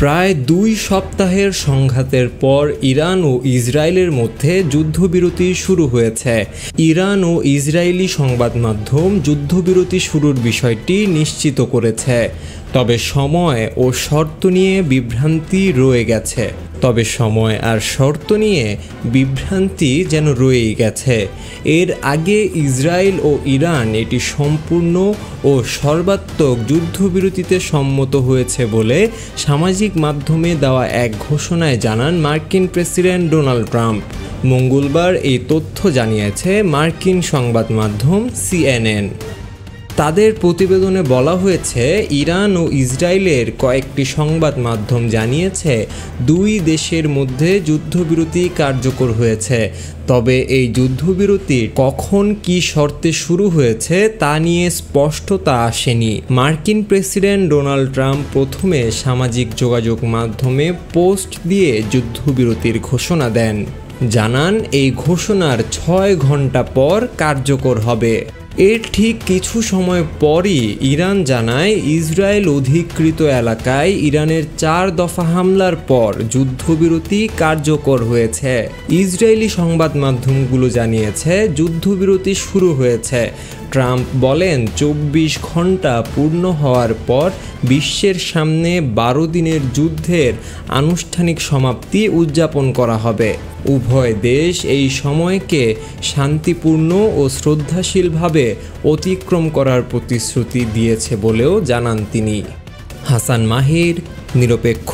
প্রায় 2 সপ্তাহের সংঘাতের পর ইরান ও ইসরায়েলের মধ্যে যুদ্ধবিরতি শুরু হয়েছে। ইরান ও ইসরায়েলি সংবাদ মাধ্যম যুদ্ধবিরতি শুরুর বিষয়টি নিশ্চিত করেছে, তবে সময় ও শর্ত নিয়ে বিভ্রান্তি রয়ে গেছে। যেন রয়েই গেছে। এর আগে ইসরায়েল ও ইরান এটি সম্পূর্ণ ও সর্বাত্মক যুদ্ধবিরতিতে সম্মত হয়েছে বলে সামাজিক মাধ্যমে দেওয়া এক ঘোষণায় জানান মার্কিন প্রেসিডেন্ট ডোনাল্ড ট্রাম্প। মঙ্গলবার এই তথ্য জানিয়েছে মার্কিন সংবাদ মাধ্যম CNN। তাদের প্রতিবেদনে বলা হয়েছে, ইরান ও ইসরায়েলের কয়েকটি সংবাদ মাধ্যম জানিয়েছে 2 দেশের মধ্যে যুদ্ধবিরতি কার্যকর হয়েছে, তবে এই যুদ্ধবিরতি কখন কী শর্তে শুরু হয়েছে তা নিয়ে স্পষ্টতা আসেনি। মার্কিন প্রেসিডেন্ট ডোনাল্ড ট্রাম্প প্রথমে সামাজিক যোগাযোগ মাধ্যমে পোস্ট দিয়ে যুদ্ধবিরতির ঘোষণা দেন, জানান এই ঘোষণার 6 ঘন্টা পর কার্যকর হবে। এর ঠিক কিছু সময় পরই ইরান জানায় ইসরায়েল অধিকৃত এলাকায় ইরানের 4 দফা হামলার পর যুদ্ধবিরতি কার্যকর হয়েছে। ইসরায়েলি সংবাদ মাধ্যমগুলো জানিয়েছে যুদ্ধবিরতি শুরু হয়েছে। ট্রাম্প বলেন 24 ঘন্টা পূর্ণ হওয়ার পর বিশ্বের সামনে 12 দিনের যুদ্ধের আনুষ্ঠানিক সমাপ্তি উদযাপন করা হবে। উভয় দেশ এই সময়কে শান্তিপূর্ণ ও শ্রদ্ধাশীলভাবে অতিক্রম করার প্রতিশ্রুতি দিয়েছে বলেও জানান তিনি। হাসান মাহির, নিরপেক্ষ।